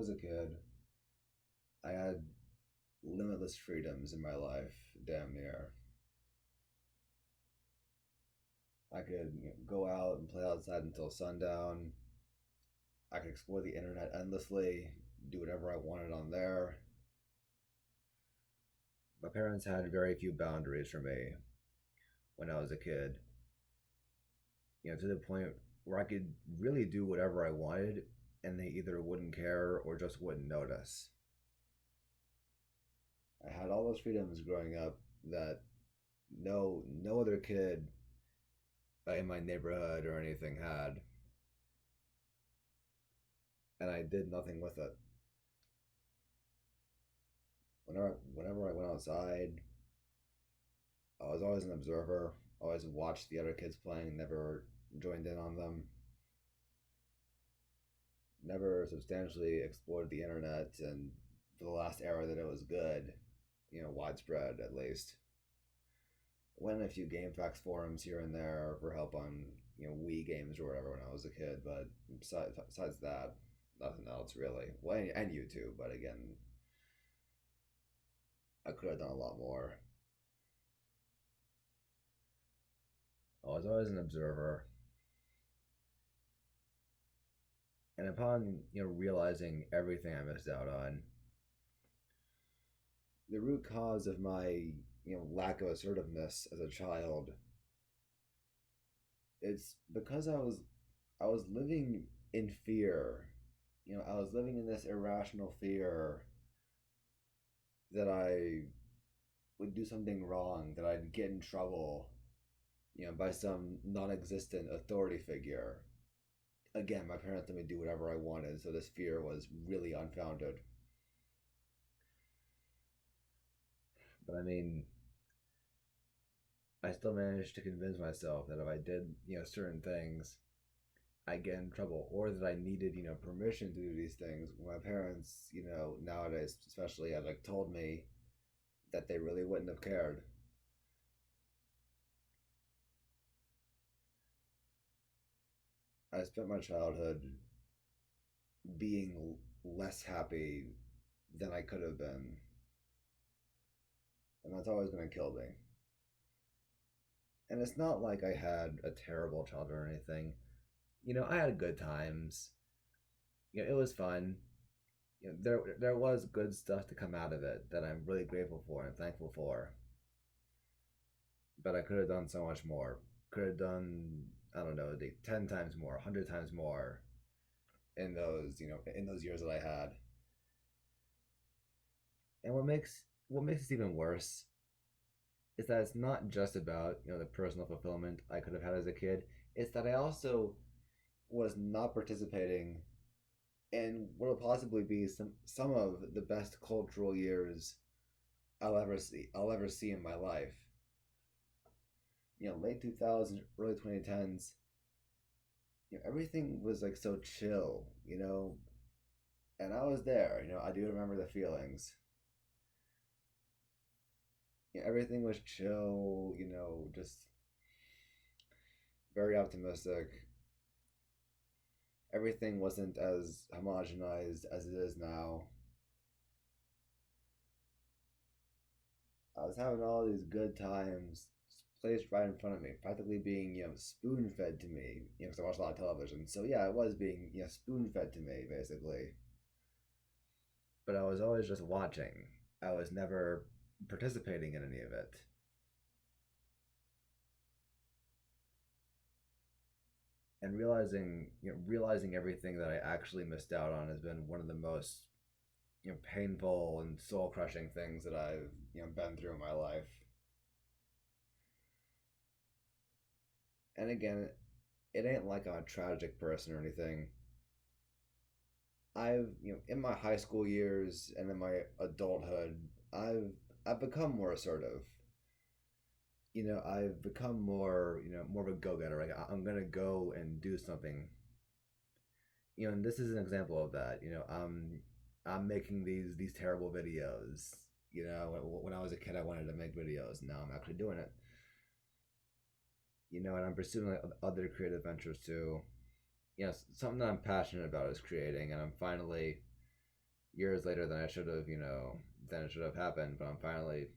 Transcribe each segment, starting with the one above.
was a kid, I had limitless freedoms in my life, damn near. I could go out and play outside until sundown. I could explore the internet endlessly, do whatever I wanted on there. My parents had very few boundaries for me when I was a kid, to the point where I could really do whatever I wanted and they either wouldn't care or just wouldn't notice. I had all those freedoms growing up that no other kid in my neighborhood or anything had, and I did nothing with it. Whenever I went outside, I was always an observer. Always watched the other kids playing, never joined in on them. Never substantially explored the internet, and for the last era that it was good, widespread at least. Went in a few GameFAQs forums here and there for help on Wii games or whatever when I was a kid, but besides that, nothing else really. Well, and YouTube, but again, I could have done a lot more. I was always an observer, and upon realizing everything I missed out on, the root cause of my lack of assertiveness as a child, it's because I was living in fear. I was living in this irrational fear that I would do something wrong, that I'd get in trouble, by some non-existent authority figure. Again, my parents let me do whatever I wanted, so this fear was really unfounded. But I mean, I still managed to convince myself that if I did, certain things, I'd get in trouble, or that I needed, permission to do these things. My parents, nowadays especially, have told me that they really wouldn't have cared. I spent my childhood being less happy than I could have been, and that's always going to kill me. And it's not like I had a terrible childhood or anything. I had good times. It was fun. There was good stuff to come out of it that I'm really grateful for and thankful for. But I could have done so much more. Could have done, I don't know, 10 times more, 100 times more in those years that I had. And what makes this even worse is that it's not just about the personal fulfillment I could have had as a kid. It's that I also was not participating in what will possibly be some of the best cultural years I'll ever see in my life. Late 2000s, early 2010s. Everything was so chill, and I was there. I do remember the feelings. Everything was chill. Just very optimistic. Everything wasn't as homogenized as it is now. I was having all these good times placed right in front of me, practically being, spoon fed to me, because I watched a lot of television. So yeah, it was being, spoon fed to me, basically. But I was always just watching. I was never participating in any of it. And realizing everything that I actually missed out on has been one of the most painful and soul crushing things that I've been through in my life. And again, it ain't like I'm a tragic person or anything. I've in my high school years and in my adulthood, I've become more assertive. I've become more of a go getter. Like I'm gonna go and do something. And this is an example of that. I'm making these terrible videos. When I was a kid, I wanted to make videos. Now I'm actually doing it. And I'm pursuing other creative ventures too. Something that I'm passionate about is creating, and I'm finally years later than I should have, than it should have happened. But I'm finally,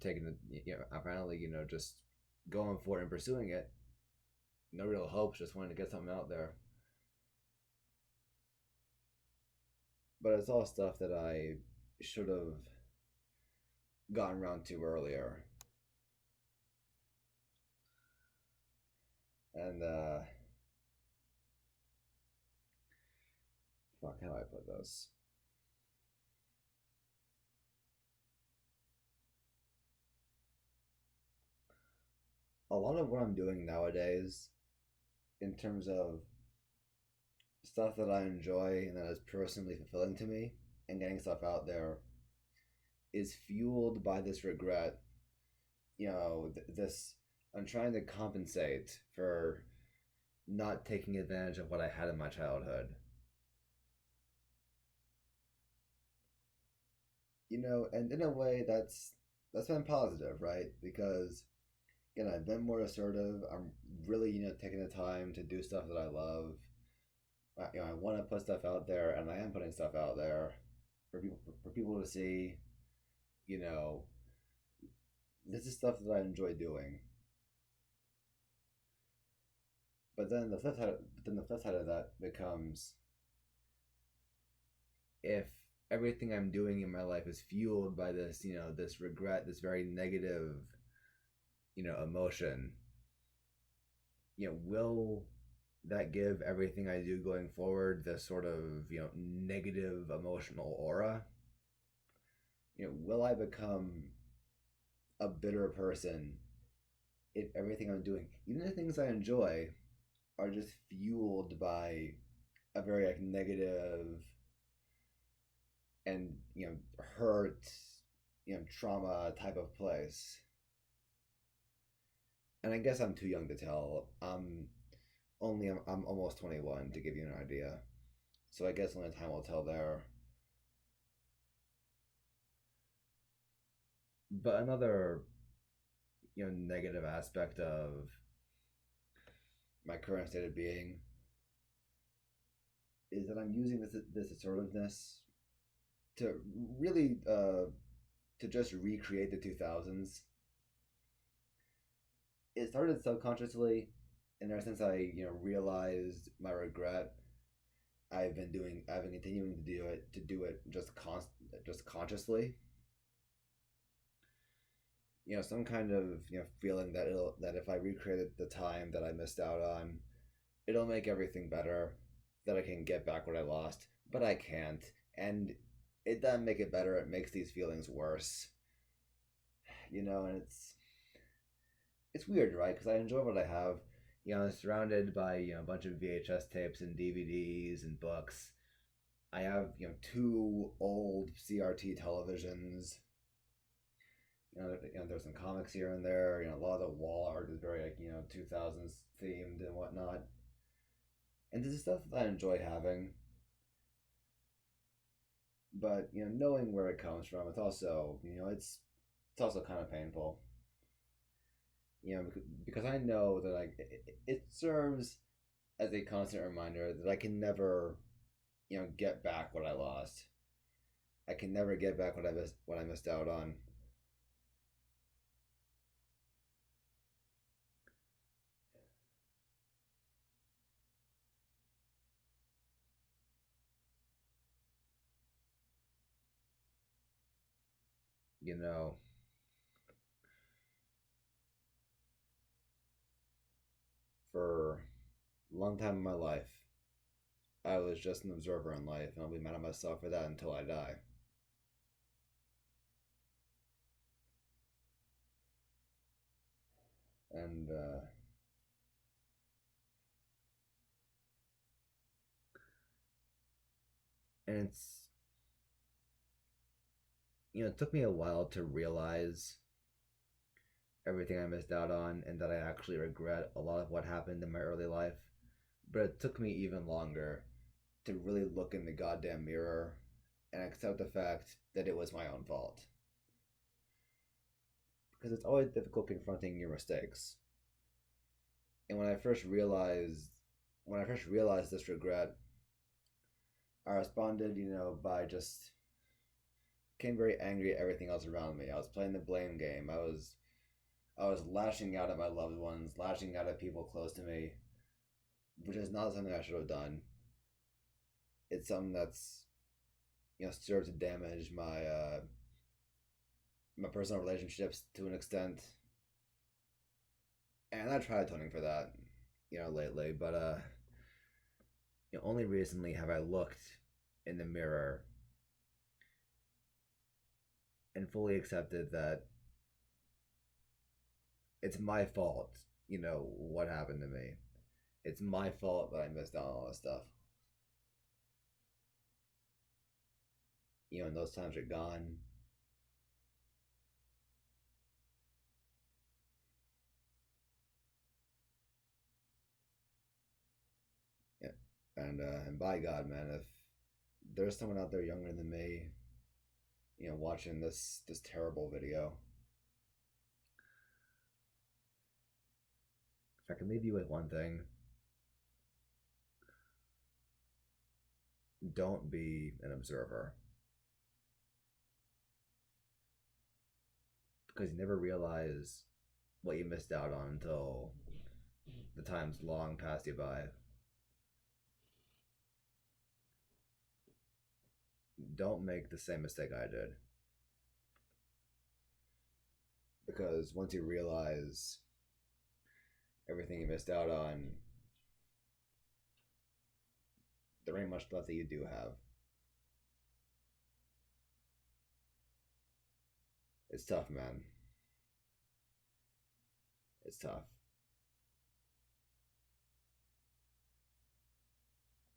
taking the, I'm finally, just going for it and pursuing it. No real hopes, just wanting to get something out there. But it's all stuff that I should have gotten around to earlier. And fuck, how do I put this? A lot of what I'm doing nowadays, in terms of stuff that I enjoy and that is personally fulfilling to me, and getting stuff out there, is fueled by this regret. This I'm trying to compensate for not taking advantage of what I had in my childhood. And in a way that's been positive, right? Because again, I've been more assertive. I'm really, taking the time to do stuff that I love. I want to put stuff out there, and I am putting stuff out there for people to see. You know, this is stuff that I enjoy doing. But then the flip side of that becomes, if everything I'm doing in my life is fueled by this, this regret, this very negative, emotion, will that give everything I do going forward this sort of, negative emotional aura? Will I become a bitter person if everything I'm doing, even the things I enjoy, are just fueled by a very like negative and hurt, trauma type of place? And I guess I'm too young to tell. I'm almost 21 to give you an idea, so I guess only time will tell there. But another negative aspect of my current state of being is that I'm using this assertiveness to really to just recreate the 2000s. It started subconsciously, and ever since I realized my regret, I've been continuing to do it just consciously. Some kind of feeling that if I recreated the time that I missed out on, it'll make everything better, that I can get back what I lost, but I can't. And it doesn't make it better, it makes these feelings worse. And it's weird, right? Because I enjoy what I have. I'm surrounded by a bunch of VHS tapes and DVDs and books. I have two old CRT televisions. There's some comics here and there. A lot of the wall art is very like 2000s themed and whatnot. And this is stuff that I enjoy having. But knowing where it comes from, it's also kind of painful. Because I know that it serves as a constant reminder that I can never get back what I lost. I can never get back what I missed out on. You know, for a long time in my life, I was just an observer in life, and I'll be mad at myself for that until I die. And it's it took me a while to realize everything I missed out on, and that I actually regret a lot of what happened in my early life. But it took me even longer to really look in the goddamn mirror and accept the fact that it was my own fault. Because it's always difficult confronting your mistakes. And when I first realized this regret, I responded, by just became very angry at everything else around me. I was playing the blame game. I was lashing out at my loved ones, lashing out at people close to me, which is not something I should have done. It's something that's served to damage my personal relationships to an extent, and I tried atoning for that, lately. But only recently have I looked in the mirror and fully accepted that it's my fault. What happened to me. It's my fault that I missed out on all this stuff. And those times are gone. Yeah, and by God, man, if there's someone out there younger than me, watching this terrible video, if I can leave you with one thing, don't be an observer, because you never realize what you missed out on until the time's long passed you by. Don't make the same mistake I did, because once you realize everything you missed out on, there ain't much left that you do have. It's tough, man. It's tough.